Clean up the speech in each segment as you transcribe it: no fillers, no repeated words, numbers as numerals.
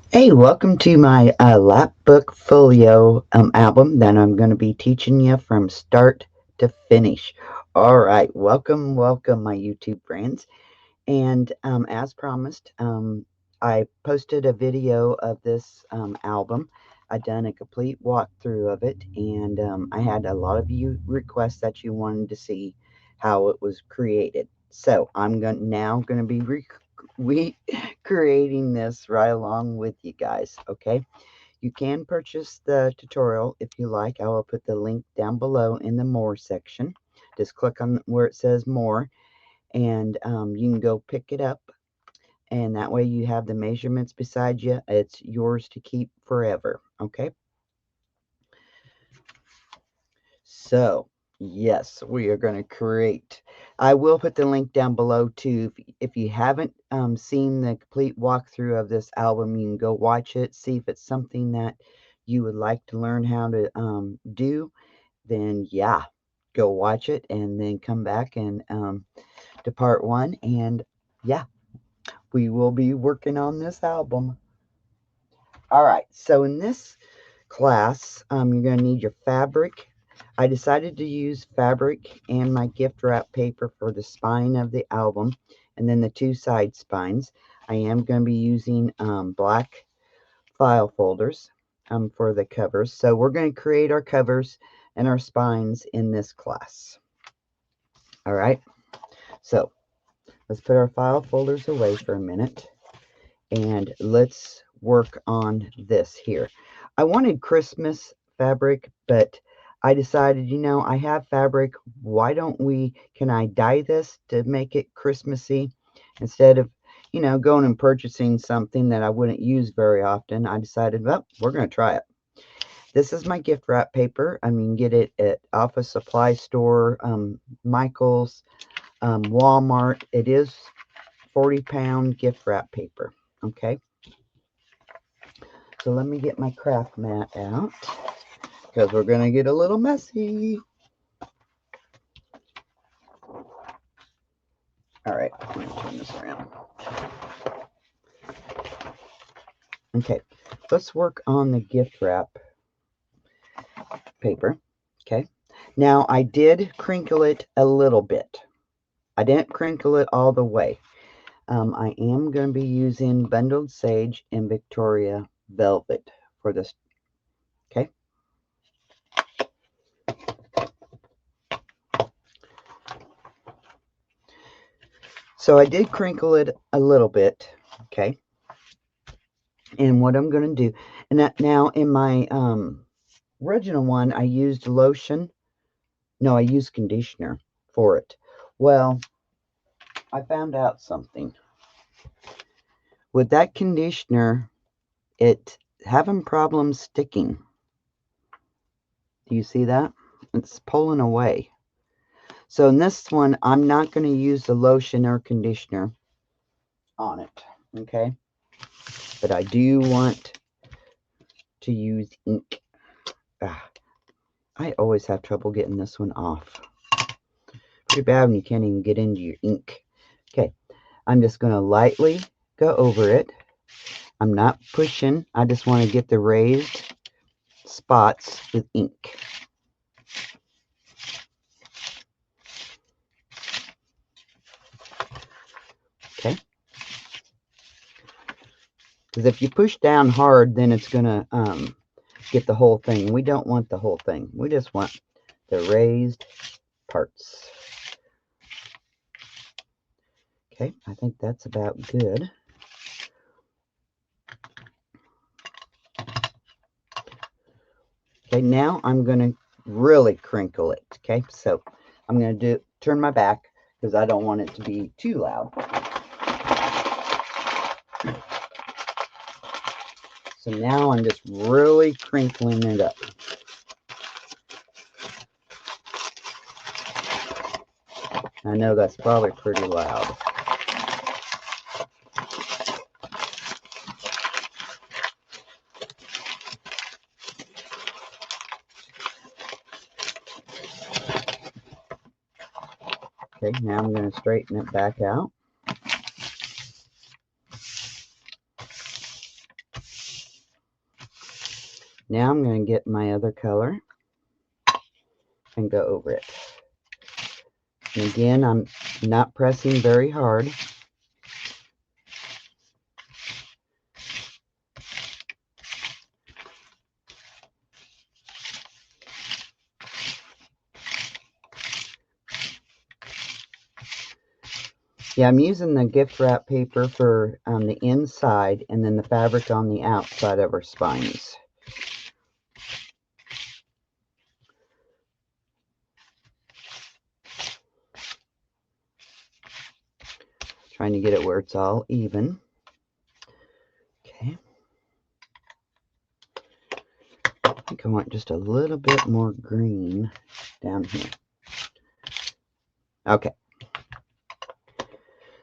Hey, welcome to my Lapbook Folio album that I'm going to be teaching you from start to finish. All right, welcome, my YouTube friends. And as promised, I posted a video of this album. I done a complete walkthrough of it, and I had a lot of you requests that you wanted to see how it was created. So I'm now going to be creating this right along with you guys. Okay, you can purchase the tutorial if you like. I will put the link down below in the more section. Just click on where it says more, and you can go pick it up, and that way you have the measurements beside you. It's yours to keep forever. Okay, so yes, we are going to create. I will put the link down below too. If you haven't seen the complete walkthrough of this album, you can go watch it, see if it's something that you would like to learn how to do. Then yeah, go watch it and then come back and to part one, and yeah, we will be working on this album. All right, so in this class, you're going to need your fabric. I decided to use fabric and my gift wrap paper for the spine of the album, and then the two side spines. I am going to be using black file folders for the covers. So we're going to create our covers and our spines in this class. All right, so let's put our file folders away for a minute, and let's work on this here. I wanted Christmas fabric, but I decided, I have fabric. Why don't can I dye this to make it Christmassy instead of, going and purchasing something that I wouldn't use very often? I decided, well, we're going to try it. This is my gift wrap paper. I mean, get it at Office Supply Store, Michael's, Walmart. It is 40-pound gift wrap paper. Okay. So let me get my craft mat out because we're going to get a little messy. All right, let me turn this around. Okay, let's work on the gift wrap paper. Okay, now I did crinkle it a little bit. I didn't crinkle it all the way. I am going to be using Bundled Sage and Victoria Velvet for this. Okay. So I did crinkle it a little bit. Okay. And what I'm going to do, and that now in my original one, I used lotion. No, I used conditioner for it. Well, I found out something. With that conditioner, it having problems sticking. Do you see that? It's pulling away. So in this one, I'm not going to use the lotion or conditioner on it. Okay. But I do want to use ink. I always have trouble getting this one off. Pretty bad when you can't even get into your ink. Okay, I'm just going to lightly go over it. I'm not pushing. I just want to get the raised spots with ink. Okay. Because if you push down hard, then it's going to get the whole thing. We don't want the whole thing. We just want the raised parts. Okay, I think that's about good. Okay, now I'm going to really crinkle it. Okay, so I'm going to turn my back because I don't want it to be too loud. So now I'm just really crinkling it up. I know that's probably pretty loud. Okay, now I'm going to straighten it back out. Now I'm going to get my other color and go over it. And again, I'm not pressing very hard. Yeah, I'm using the gift wrap paper for the inside and then the fabric on the outside of our spines. Trying to get it where it's all even. Okay. I think I want just a little bit more green down here. Okay.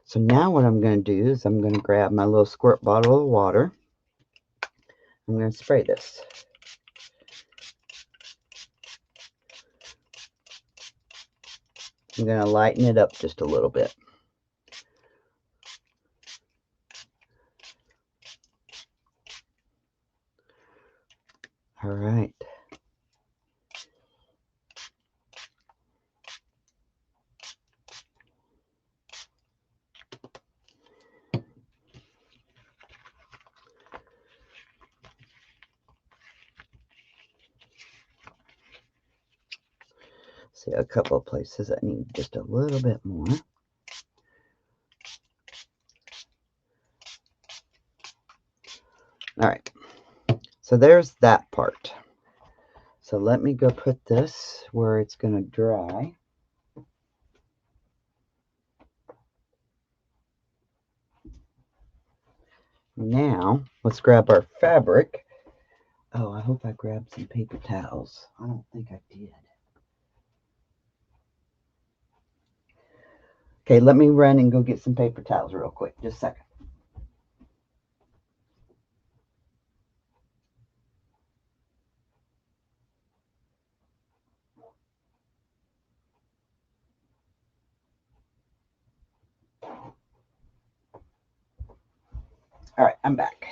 So now what I'm going to do is I'm going to grab my little squirt bottle of water. I'm going to spray this. I'm going to lighten it up just a little bit. All right. See, a couple of places that need just a little bit more. All right. So there's that part. So let me go put this where it's going to dry. Now, let's grab our fabric. Oh, I hope I grabbed some paper towels. I don't think I did. Okay, let me run and go get some paper towels real quick. Just a second. All right, I'm back.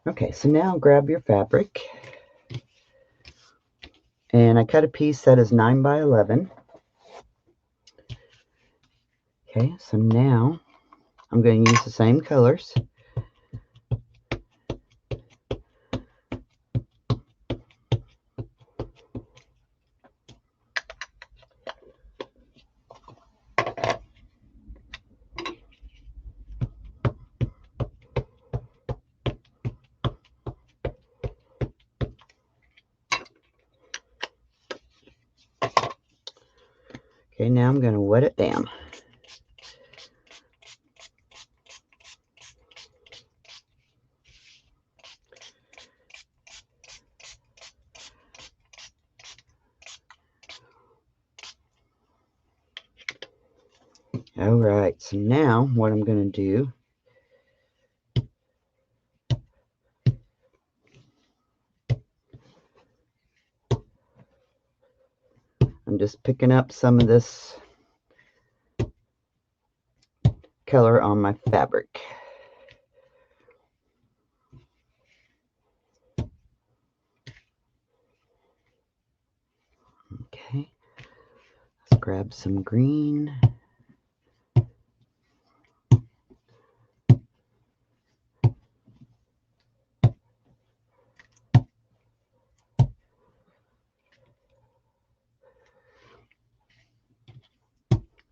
Okay, so now grab your fabric. And I cut a piece that is 9 by 11. Okay, so now I'm going to use the same colors. Okay, now I'm going to wet it down. All right, so now what I'm going to do, I'm just picking up some of this color on my fabric. Okay, let's grab some green.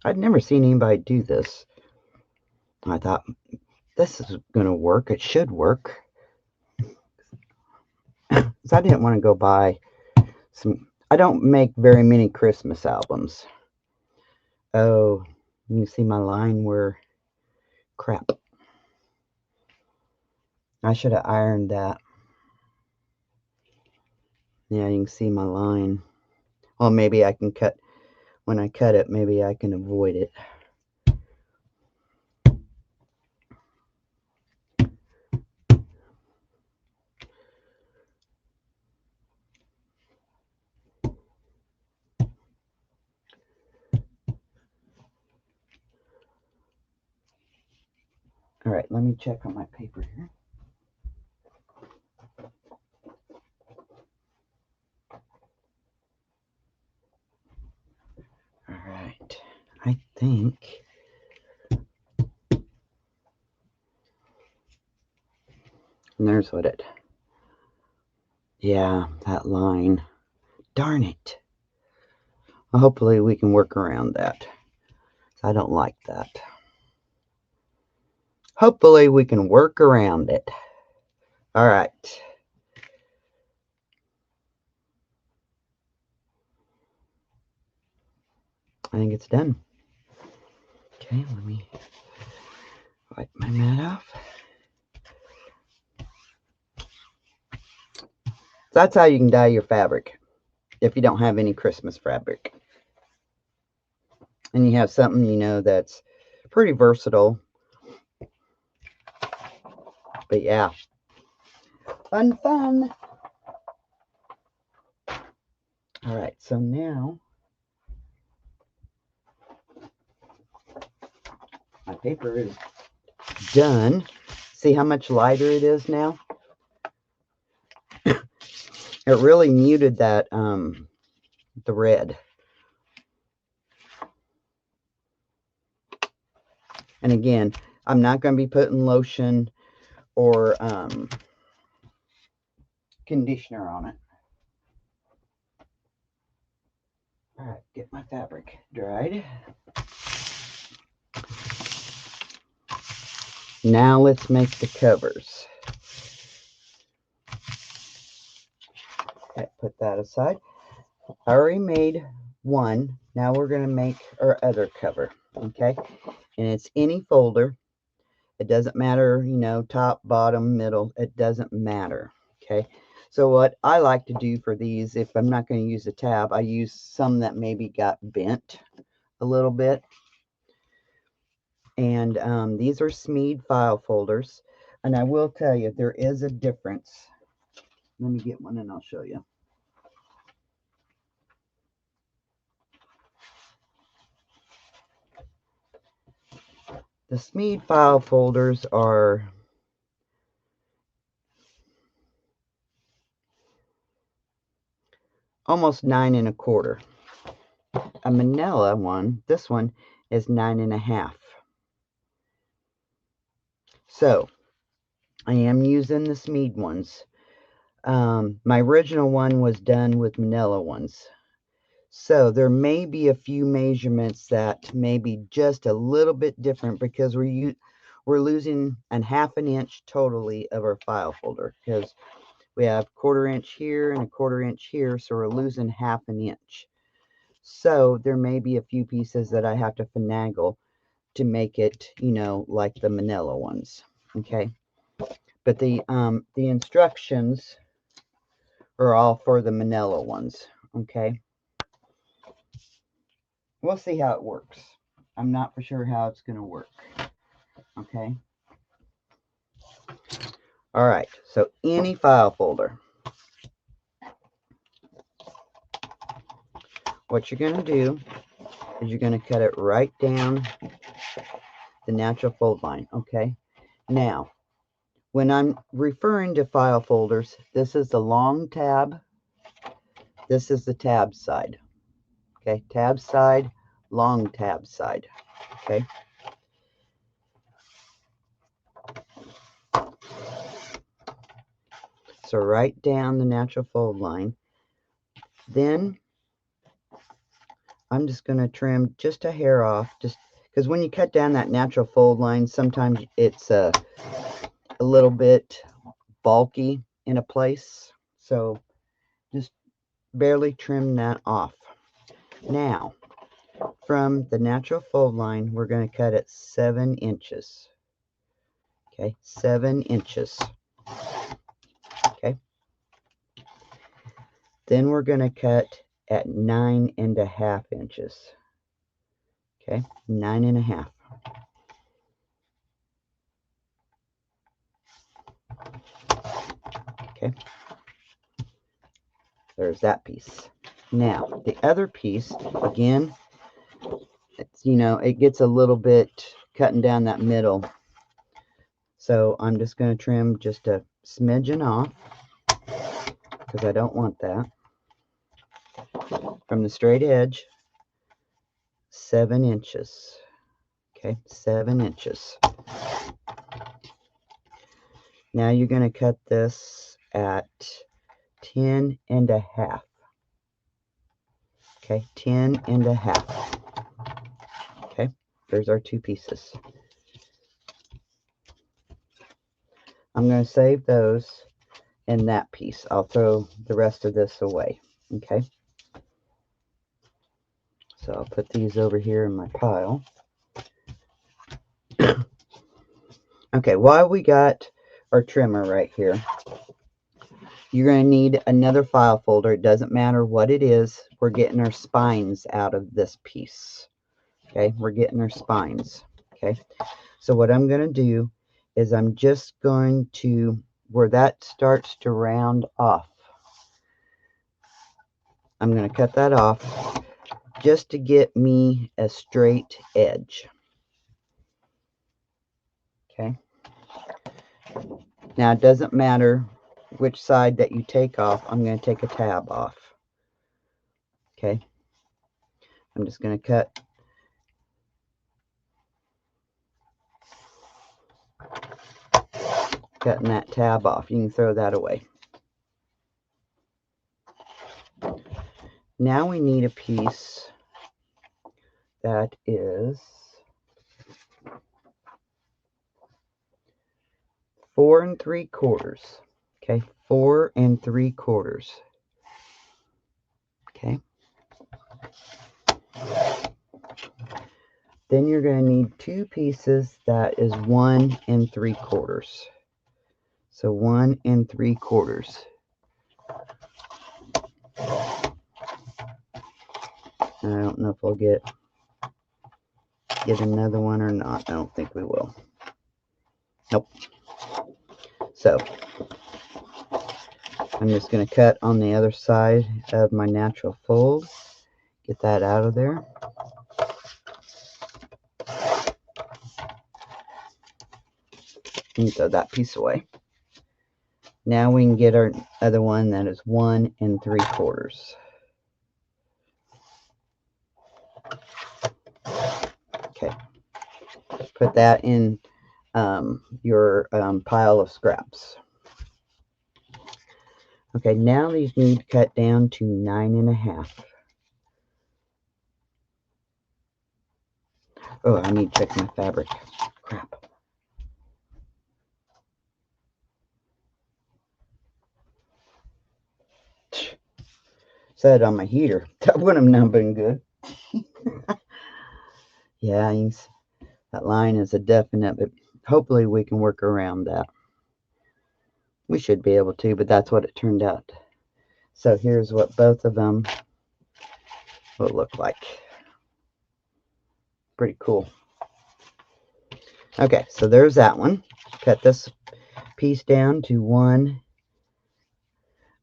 I'd never seen anybody do this. I thought, this is going to work. It should work. Because I didn't want to go buy some. I don't make very many Christmas albums. Oh, you see my line where, crap. I should have ironed that. Yeah, you can see my line. Well, maybe I can cut, when I cut it, maybe I can avoid it. All right, let me check on my paper here. All right, I think and there's what it, yeah, that line. Darn it. Well, hopefully we can work around that. I don't like that. Hopefully we can work around it. All right. I think it's done. Okay, let me wipe my mat off. That's how you can dye your fabric if you don't have any Christmas fabric. And you have something, you know, that's pretty versatile. But yeah, fun, fun. All right, so now my paper is done. See how much lighter it is now? It really muted that, the red. And again, I'm not going to be putting lotion or conditioner on it. All right, get my fabric dried. Now let's make the covers. Okay, put that aside. I already made one. Now we're going to make our other cover. Okay, and it's any folder. It doesn't matter, you know, top, bottom, middle. It doesn't matter. Okay, so what I like to do for these, if I'm not going to use a tab, I use some that maybe got bent a little bit. And these are Smeed file folders. And I will tell you, there is a difference. Let me get one and I'll show you. The Smeed file folders are almost 9 1/4. A Manila one, this one is 9 1/2. So I am using the Smeed ones. My original one was done with Manila ones. So there may be a few measurements that may be just a little bit different because we're losing a 1/2 inch totally of our file folder because we have 1/4 inch here and a 1/4 inch here, so we're losing 1/2 inch. So there may be a few pieces that I have to finagle to make it, you know, like the Manila ones. Okay, but the instructions are all for the Manila ones. Okay, we'll see how it works. I'm not for sure how it's going to work. Okay. All right. So any file folder, what you're going to do is you're going to cut it right down the natural fold line. Okay. Now, when I'm referring to file folders, this is the long tab. This is the tab side. Okay. Tab side, long tab side. Okay. So right down the natural fold line. Then I'm just going to trim just a hair off, just because when you cut down that natural fold line, sometimes it's a little bit bulky in a place. So just barely trim that off. Now, from the natural fold line, we're going to cut it 7 inches. Okay, 7 inches. Okay. Then we're going to cut at 9 1/2 inches. Okay, 9 1/2. Okay, there's that piece. Now, the other piece, again, it's, you know, it gets a little bit cutting down that middle. So I'm just going to trim just a smidgen off because I don't want that. From the straight edge, 7 inches. Okay, 7 inches. Now you're going to cut this at 10 and a half. Okay, 10 and a half. Okay, there's our 2 pieces. I'm going to save those in that piece. I'll throw the rest of this away. Okay, so I'll put these over here in my pile. Okay, while we got our trimmer right here, you're going to need another file folder. It doesn't matter what it is. We're getting our spines out of this piece. Okay, we're getting our spines. Okay, so what I'm going to do is I'm just going to, where that starts to round off, I'm going to cut that off just to get me a straight edge. Okay, now it doesn't matter which side that you take off. I'm going to take a tab off. Okay, I'm just going to cutting that tab off. You can throw that away. Now we need a piece that is 4 3/4. Okay, 4 3/4. Okay. Then you're going to need 2 pieces that is 1 3/4. So 1 3/4. I don't know if we'll get another one or not. I don't think we will. Nope. So I'm just going to cut on the other side of my natural fold. Get that out of there. And throw that piece away. Now we can get our other one that is 1 3/4. Okay. Put that in your pile of scraps. Okay, now these need to cut down to 9 1/2. Oh, I need to check my fabric. Crap. Set it on my heater. That wouldn't have not been good. Yeah, that line is a definite, but hopefully we can work around that. We should be able to, but that's what it turned out. So here's what both of them will look like. Pretty cool. Okay, so there's that one. Cut this piece down to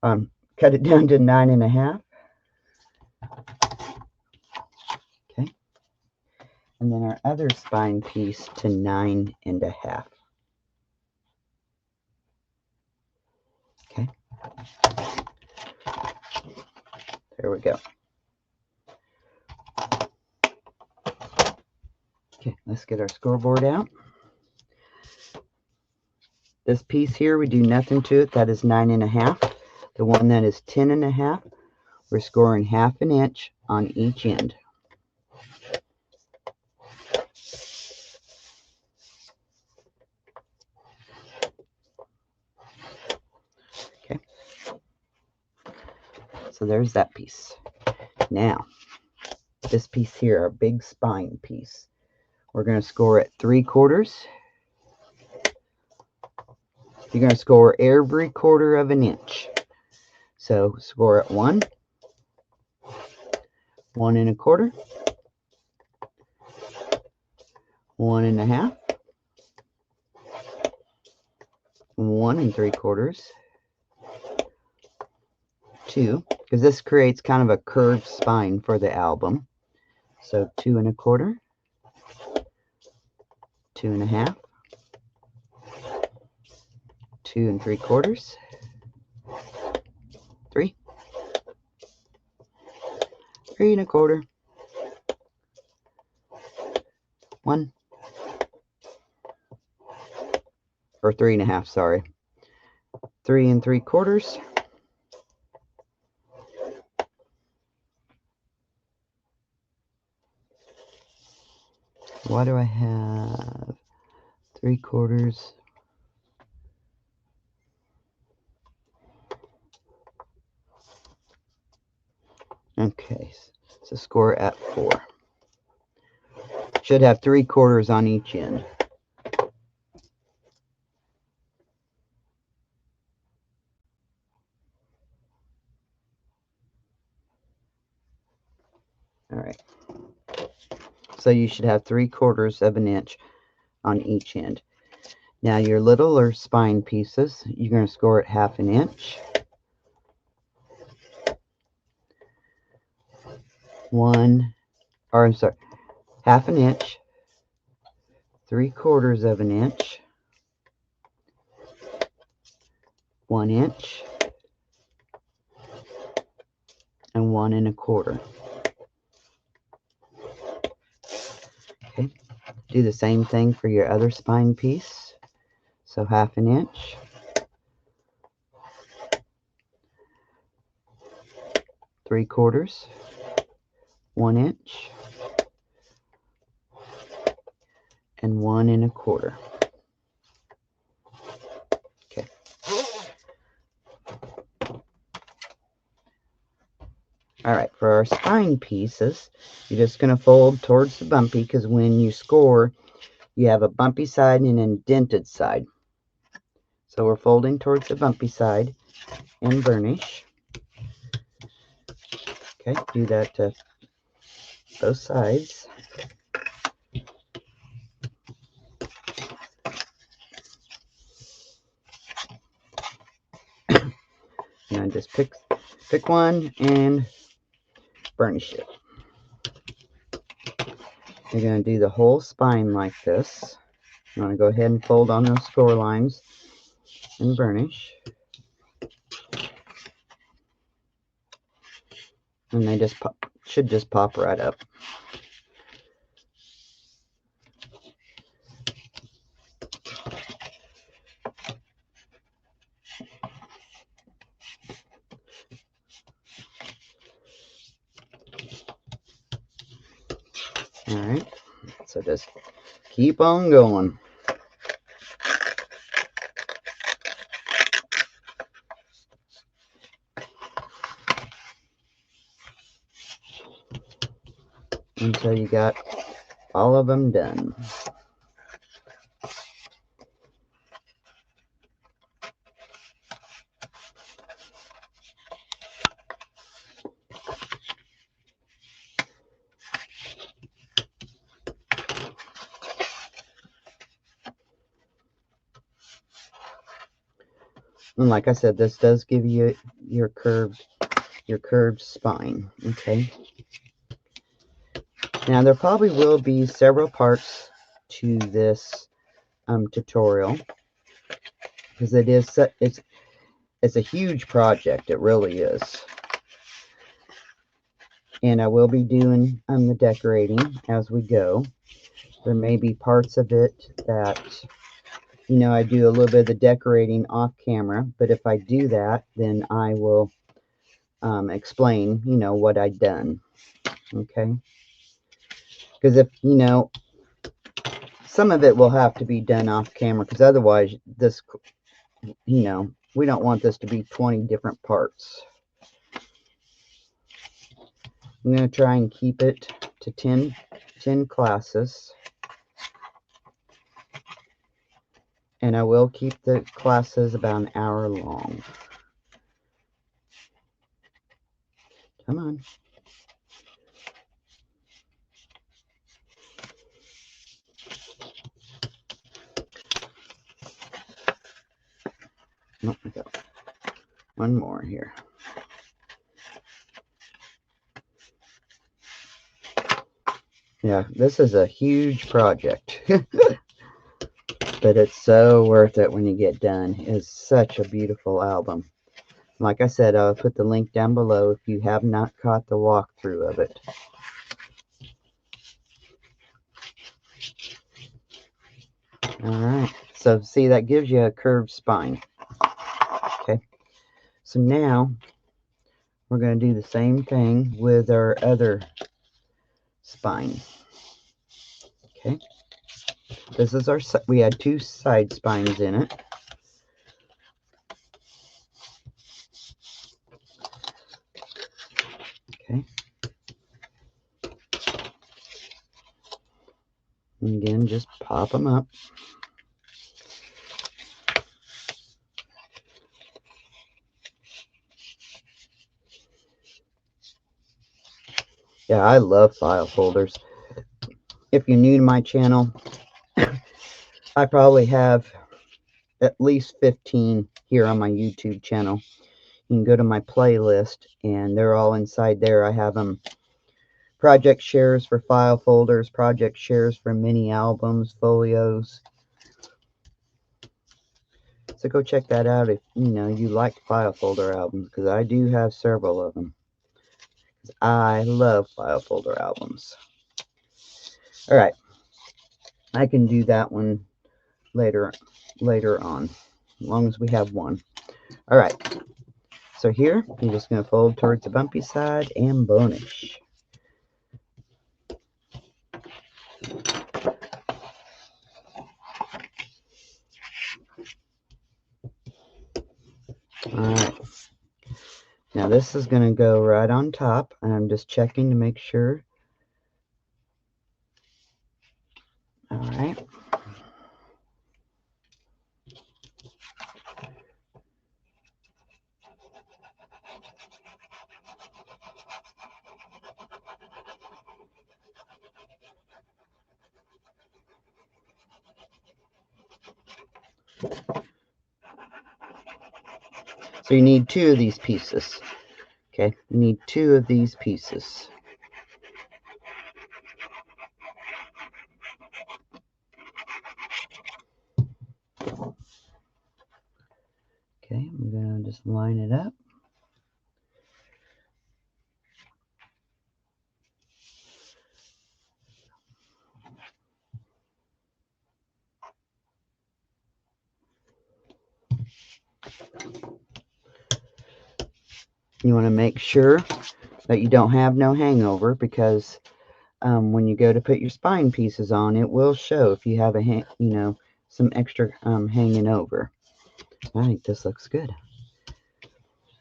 cut it down to 9 1/2. Okay. And then our other spine piece to 9 1/2. Okay. There we go. Okay, let's get our scoreboard out. This piece here, we do nothing to it. That is 9 1/2. The one that is 10 1/2, we're scoring 1/2 inch on each end. Okay. So there's that piece. Now, this piece here, our big spine piece, we're going to score at 3/4. You're going to score every 1/4 of an inch. So score at 1, 1 1/4, 1 1/2, 1 3/4, 2, because this creates kind of a curved spine for the album. So 2 1/4, 2 1/2, 2 3/4, 3, 3 1/4, 1, or 3 1/2, sorry, 3 3/4, why do I have 3/4? Okay, so score at 4. Should have 3/4 on each end. All right. So you should have 3/4 of an inch on each end. Now your littler spine pieces, you're going to score at 1/2 inch. 1, or I'm sorry, 1/2 inch, 3/4 of an inch, 1 inch, and 1 1/4. Okay, do the same thing for your other spine piece. So 1/2 inch, 3/4, 1 inch, and 1 1/4. Okay. All right, for our spine pieces, you're just going to fold towards the bumpy, because when you score, you have a bumpy side and an indented side. So we're folding towards the bumpy side and burnish. Okay, do that to both sides. And just pick one and burnish it. You're going to do the whole spine like this. You want to go ahead and fold on those score lines and burnish. And they just should just pop right up. Alright, so just keep on going. Until you got all of them done. And like I said, this does give you your curved spine. Okay. Now there probably will be several parts to this tutorial, because it's a huge project. It really is. And I will be doing the decorating as we go. There may be parts of it that, you know, I do a little bit of the decorating off camera, but if I do that, then I will explain, you know, what I've done. Okay. Because if, you know, some of it will have to be done off camera, because otherwise this, you know, we don't want this to be 20 different parts. I'm going to try and keep it to 10 classes. And I will keep the classes about an hour long. Come on. Oh, I got one more here. Yeah, this is a huge project. but it's so worth it when you get done. It's such a beautiful album. Like I said, I'll put the link down below if you have not caught the walkthrough of it. Alright, so see, that gives you a curved spine. Okay, so now we're going to do the same thing with our other spine. Okay, this is our, we had two side spines in it. Okay, and again, just pop them up. Yeah, I love file folders. If you're new to my channel, I probably have at least 15 here on my YouTube channel. You can go to my playlist and they're all inside there. I have them project shares for file folders, project shares for mini albums, folios. So go check that out if you like file folder albums, because I do have several of them. I love file folder albums. All right, I can do that one later on, as long as we have one. All right, so here I'm just going to fold towards the bumpy side and bonish. Alright, now this is going to go right on top. I'm just checking to make sure. Alright. So you need two of these pieces. Okay, you need two of these pieces. Okay, I'm going to just line it up. You want to make sure that you don't have no hangover, because when you go to put your spine pieces on, it will show if you have a some extra hanging over. I think this looks good.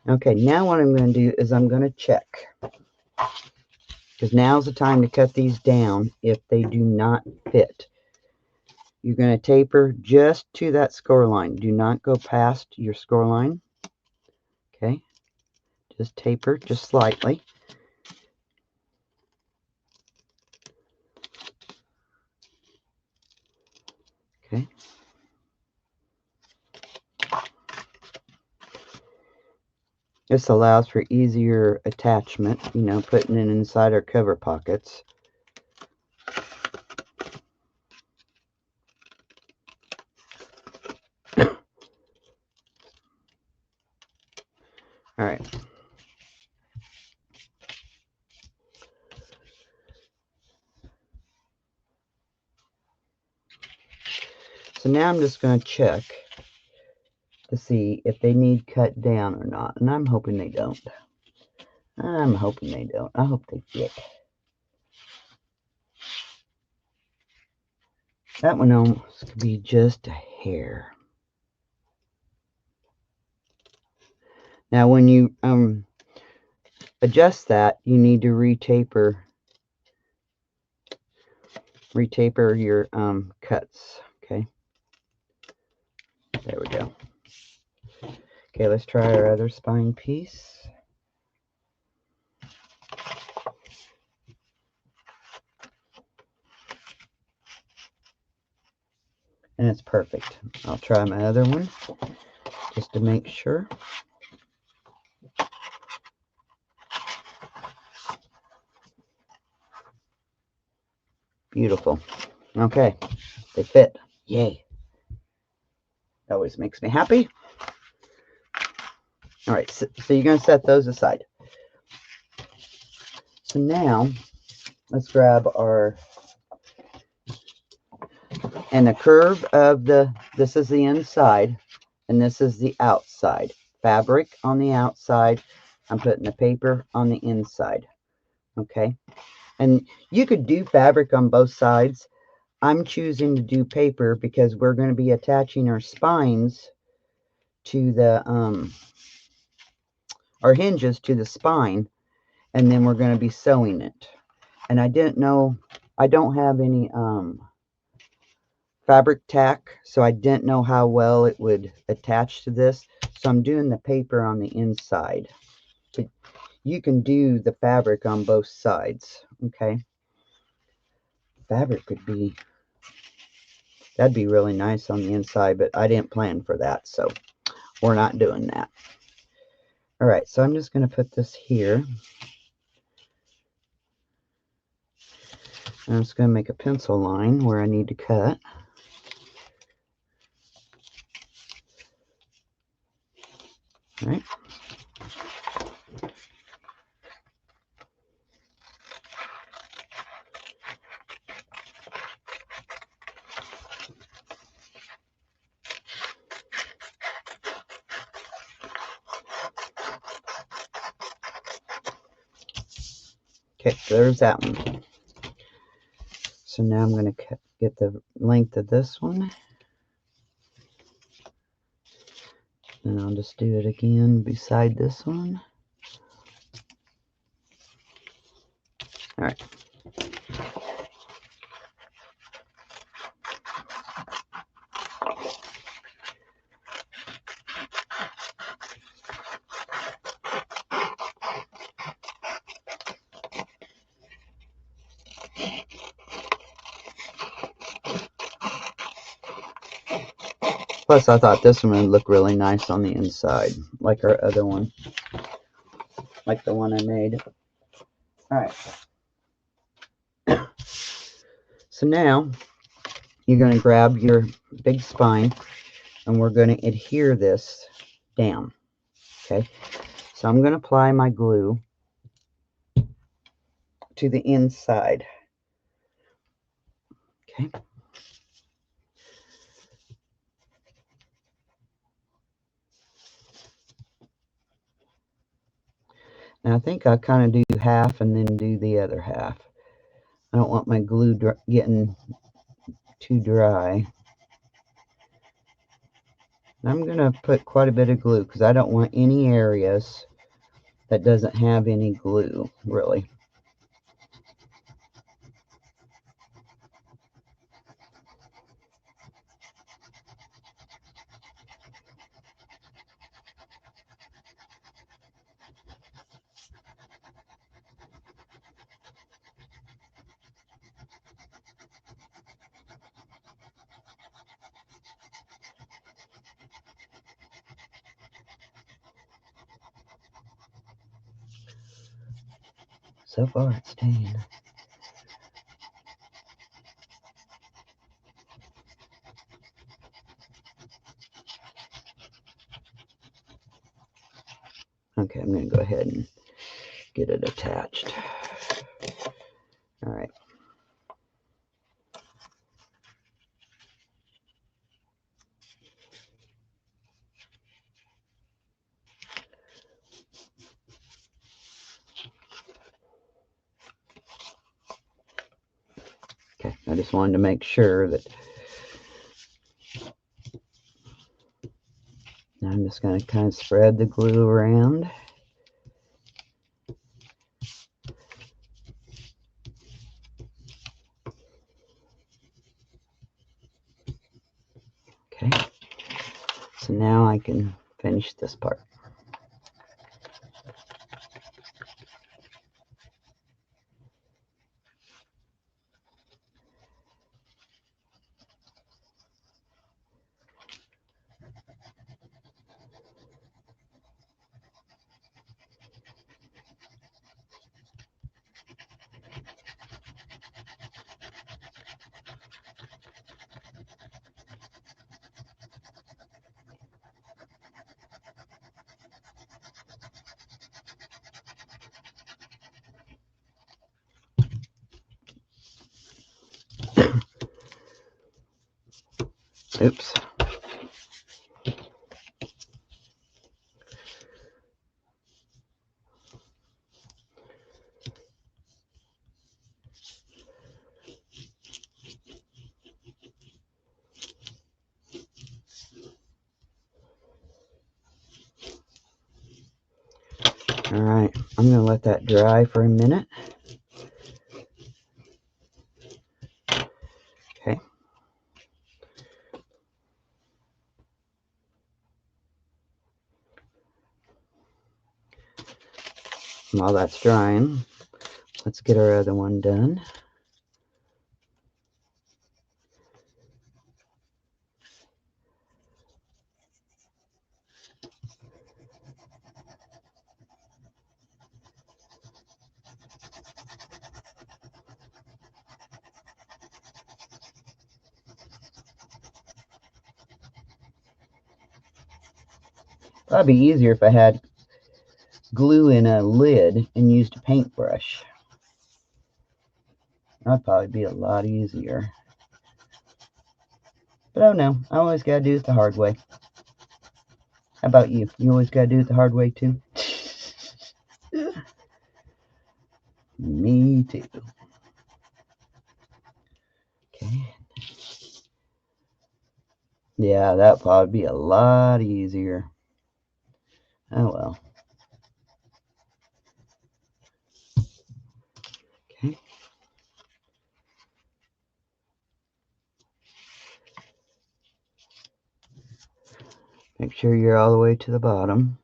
Okay, now what I'm going to do is I'm going to check, because now's the time to cut these down if they do not fit. You're going to taper just to that score line. Do not go past your score line. Okay, just taper just slightly. Okay. This allows for easier attachment, putting it inside our cover pockets. All right. So now I'm just going to check to see if they need cut down or not, and I'm hoping they don't. I'm hoping they don't. I hope they fit. That one almost could be just a hair. Now when you adjust that, you need to retaper your cuts. Okay, there we go. Okay, let's try our other spine piece. And it's perfect. I'll try my other one just to make sure. Beautiful. Okay, they fit. Yay. That always makes me happy. All right, so you're going to set those aside. So now, let's grab our, and the curve of this is the inside, and this is the outside. Fabric on the outside. I'm putting the paper on the inside. Okay, and you could do fabric on both sides. I'm choosing to do paper because we're going to be attaching our spines to the our hinges to the spine, and then we're going to be sewing it. And I didn't know, I don't have any fabric tack, so I didn't know how well it would attach to this, so I'm doing the paper on the inside. But you can do the fabric on both sides. Okay, fabric could be, that'd be really nice on the inside, but I didn't plan for that, so we're not doing that. All right, so I'm just going to put this here. I'm just going to make a pencil line where I need to cut. All right. Okay, so there's that one. So now I'm going to get the length of this one. And I'll just do it again beside this one. All right. Plus, I thought this one would look really nice on the inside, like our other one, like the one I made. All right. So now you're going to grab your big spine, and we're going to adhere this down. Okay. So I'm going to apply my glue to the inside. Okay. And I think I kind of do half and then do the other half. I don't want my glue getting too dry. I'm going to put quite a bit of glue because I don't want any areas that doesn't have any glue, really. So far, it's staying. Okay, I'm going to go ahead and get it attached. All right. Okay, I just wanted to make sure that now I'm just going to kind of spread the glue around. Okay, so now I can finish this part. Oops. All right, I'm going to let that dry for a minute. Okay. While that's drying, let's get our other one done. That'd be easier if I had glue in a lid and used a paintbrush. That'd probably be a lot easier. But oh no, I always gotta do it the hard way. How about you? You always gotta do it the hard way too? Me too. Okay. Yeah, that'd probably be a lot easier. Oh well. Okay. Make sure you're all the way to the bottom.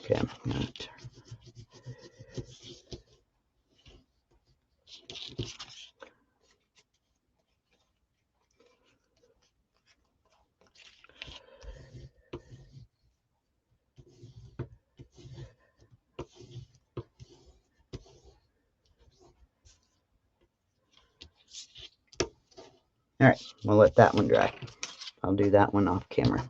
Okay, right. All right, we'll let that one dry. I'll do that one off camera.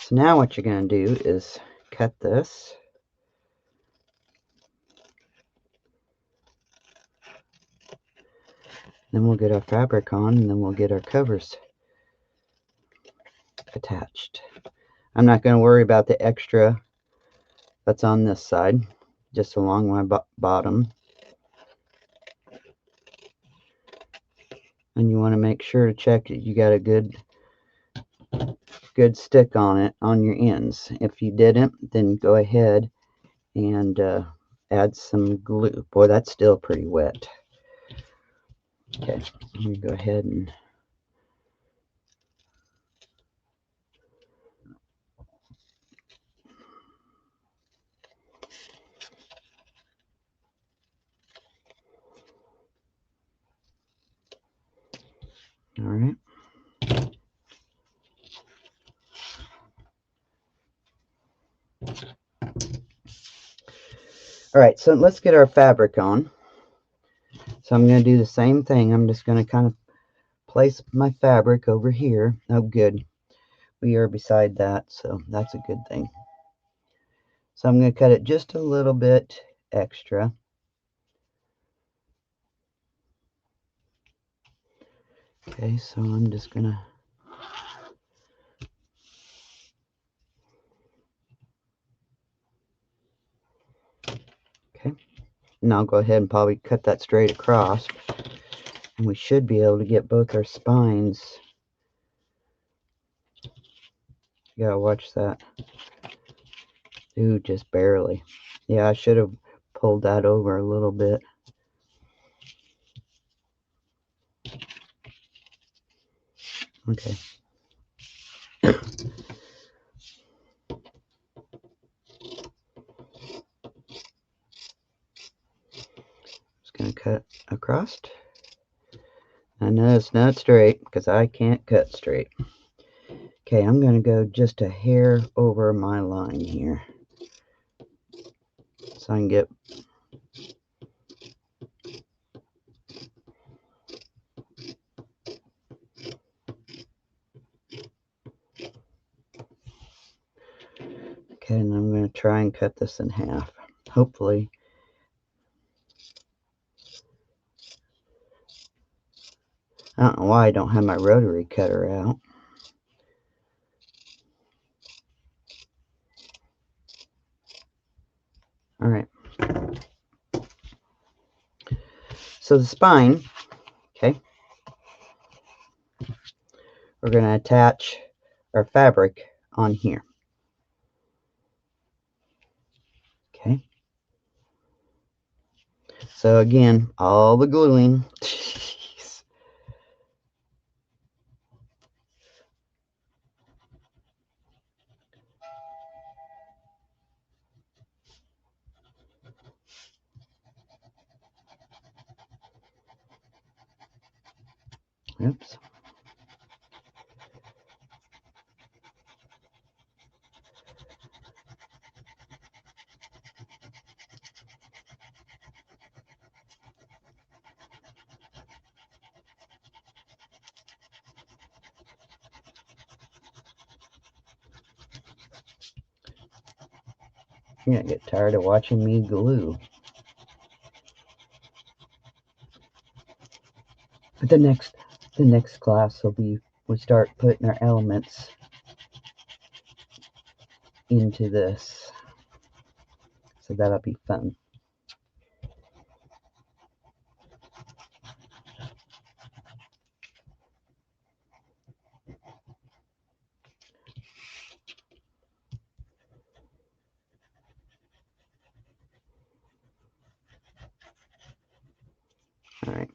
So now what you're going to do is cut this. Then we'll get our fabric on, and then we'll get our covers attached. I'm not going to worry about the extra that's on this side, just along my bottom. And you want to make sure to check that you got a good stick on it on your ends. If you didn't, then go ahead and add some glue. Boy, that's still pretty wet. Okay, let me go ahead and all right. All right, so let's get our fabric on. So I'm going to do the same thing. I'm just going to kind of place my fabric over here. Oh, good. We are beside that, so that's a good thing. So I'm going to cut it just a little bit extra. Okay, so I'm just going to and I'll go ahead and probably cut that straight across. And we should be able to get both our spines. You gotta watch that. Ooh, just barely. Yeah, I should have pulled that over a little bit. Okay. Just gonna cut across. I know it's not straight because I can't cut straight. Okay, I'm gonna go just a hair over my line here, so I can get Okay, and I'm going to try and cut this in half. Hopefully. I don't know why I don't have my rotary cutter out. All right. So the spine, okay, we're going to attach our fabric on here. Okay. So again, all the gluing. Jeez. Oops. You're gonna get tired of watching me glue. But the next class will be we start putting our elements into this. So that'll be fun. All right.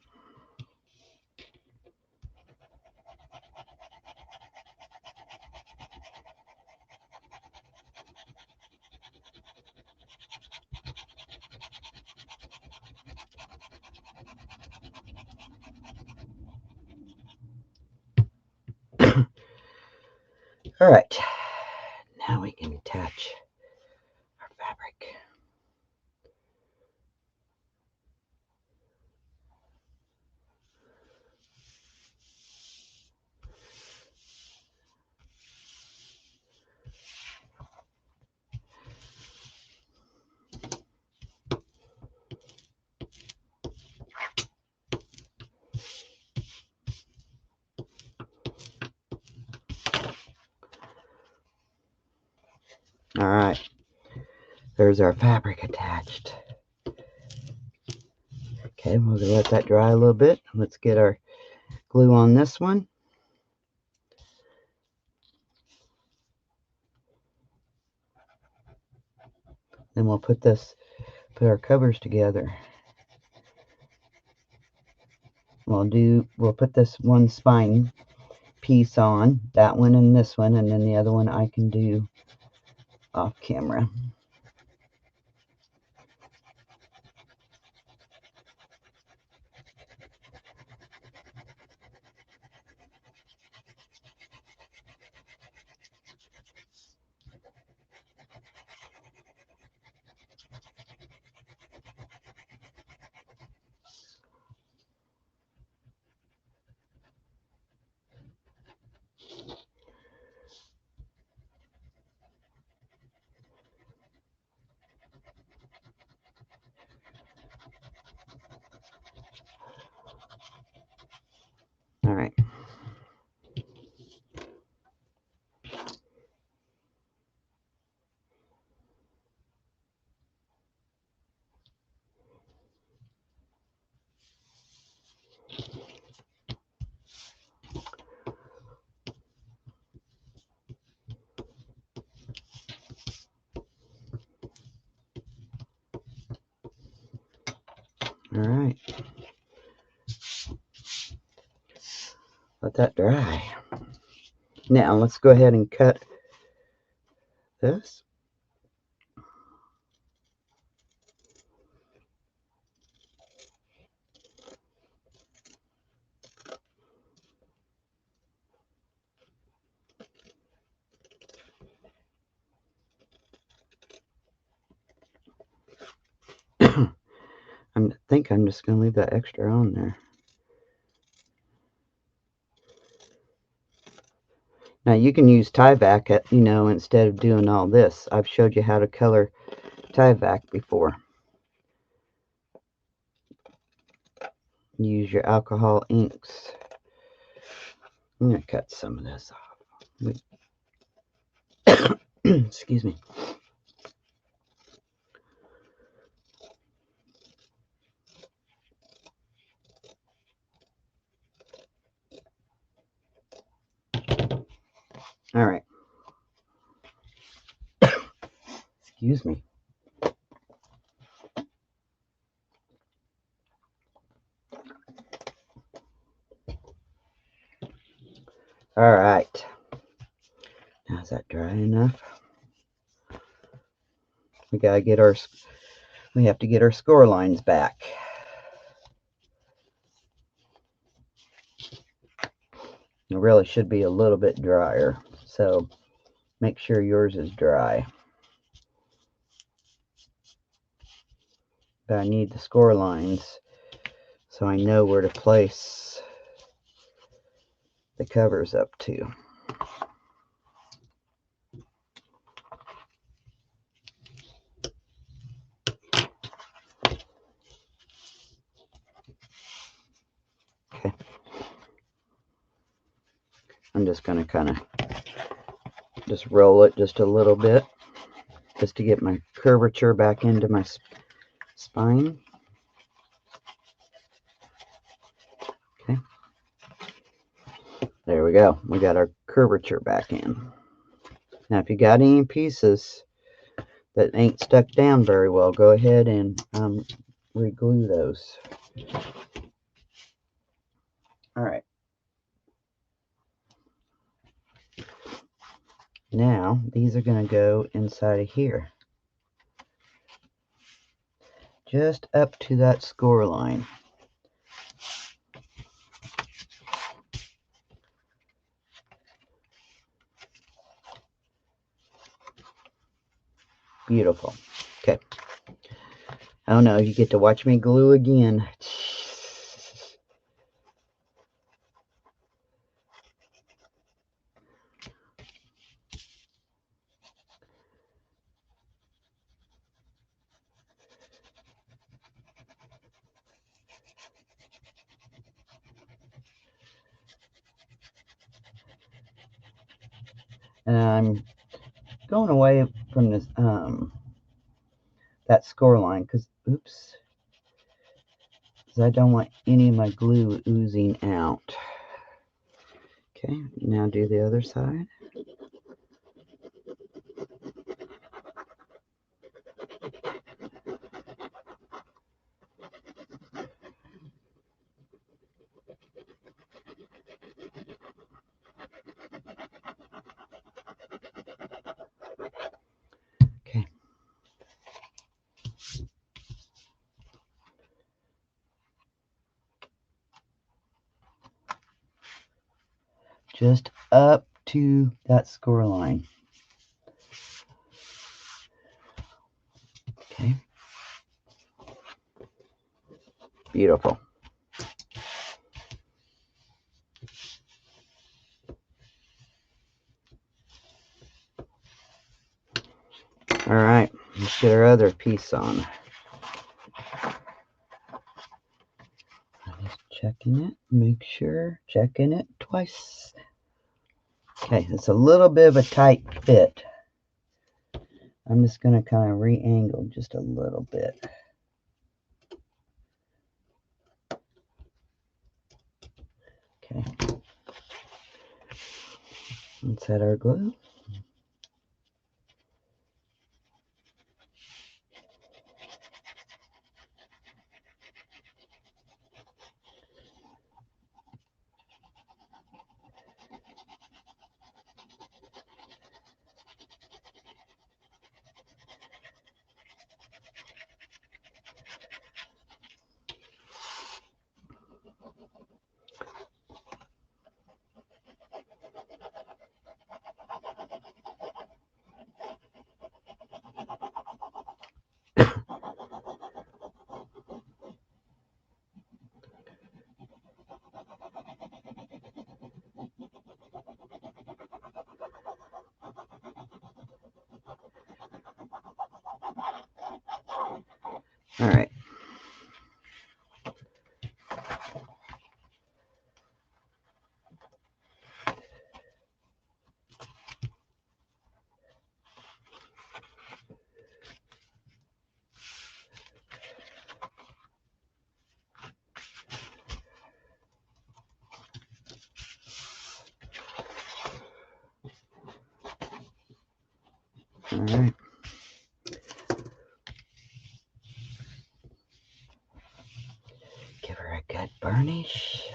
All right. Now we can attach our fabric. All right. There's our fabric attached. Okay, we'll let that dry a little bit. Let's get our glue on this one. Then we'll put our covers together. We'll put this one spine piece on, that one and this one, and then the other one I can do off camera. All right. All right. Let that dry. Now let's go ahead and cut this. I think I'm just going to leave that extra on there. Now you can use tie-back, instead of doing all this. I've showed you how to color tie-back before. Use your alcohol inks. I'm going to cut some of this off. Excuse me. All right. Excuse me. All right. Now, is that dry enough? We have to get our score lines back. It really should be a little bit drier, so make sure yours is dry. But I need the score lines so I know where to place the covers up to. Okay. I'm just going to kind of just roll it just a little bit just to get my curvature back into my spine. Okay. There we go. We got our curvature back in. Now, if you got any pieces that ain't stuck down very well, go ahead and re-glue those. All right. Now, these are going to go inside of here. Just up to that score line. Beautiful. Okay. Oh no, you get to watch me glue again. And I'm going away from this that score line because I don't want any of my glue oozing out. Okay, now do the other side. Okay. Just up to that score line. Okay. Beautiful. All right, let's get our other piece on. I'm just checking it, make sure, checking it twice. Okay, it's a little bit of a tight fit. I'm just going to kind of re-angle just a little bit. Okay. Let's add our glue. All right. All right. Give her a good burnish.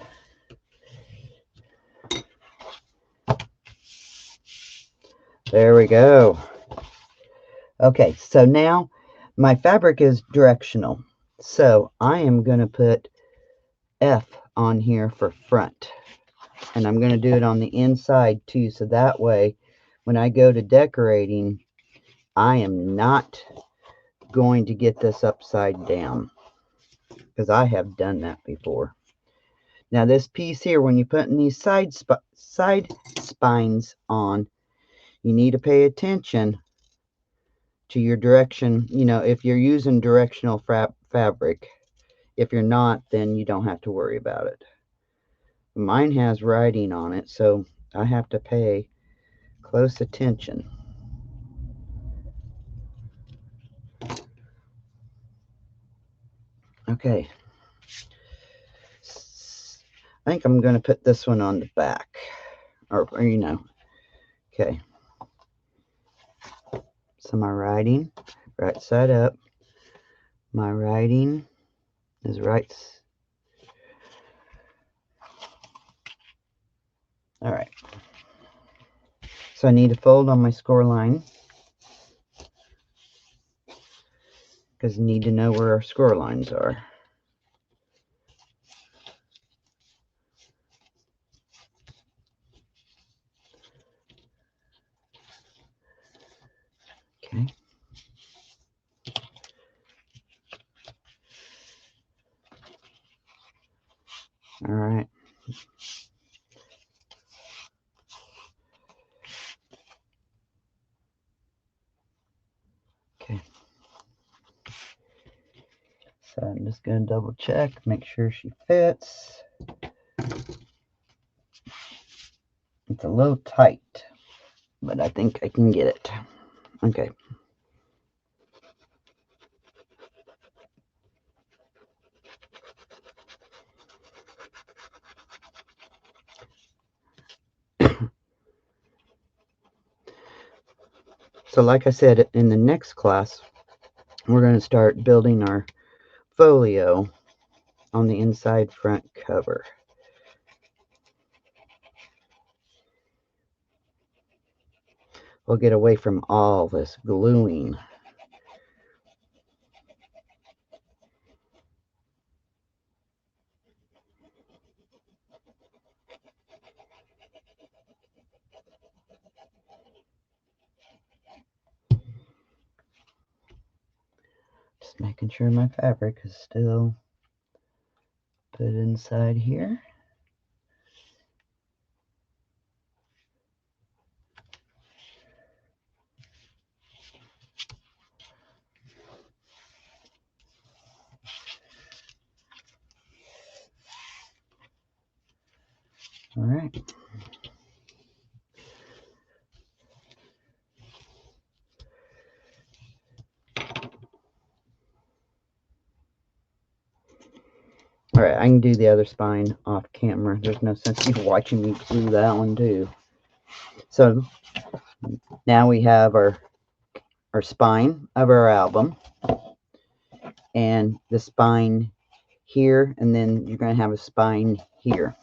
There we go. Okay, so now my fabric is directional. So I am going to put F on here for front. And I'm going to do it on the inside too, so that way when I go to decorating, I am not going to get this upside down, because I have done that before. Now this piece here, when you're putting these side spines on, you need to pay attention to your direction. You know, if you're using directional fabric. If you're not, then you don't have to worry about it. Mine has writing on it, so I have to pay close attention. Okay. I think I'm going to put this one on the back. Or you know. Okay. So my writing, right side up. My writing is right. All right. So I need to fold on my score line, because you need to know where our score lines are. Okay. All right. Okay. So I'm just going to double check, make sure she fits. It's a little tight, but I think I can get it. Okay. So like I said, in the next class, we're going to start building our folio on the inside front cover. We'll get away from all this gluing. Just making sure my fabric is still put inside here. All right. All right, I can do the other spine off camera. There's no sense in watching me glue that one too. So now we have our spine of our album, and the spine here, and then you're going to have a spine here.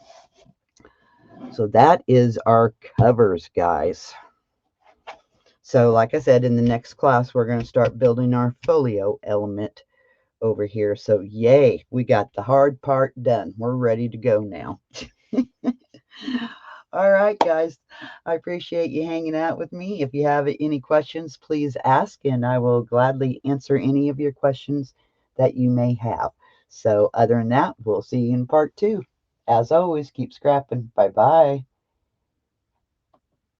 So that is our covers, guys. So like I said, in the next class, we're going to start building our folio element over here. So yay, we got the hard part done. We're ready to go now. All right, guys, I appreciate you hanging out with me. If you have any questions, please ask, and I will gladly answer any of your questions that you may have. So other than that, we'll see you in part 2. As always, keep scrapping. Bye-bye.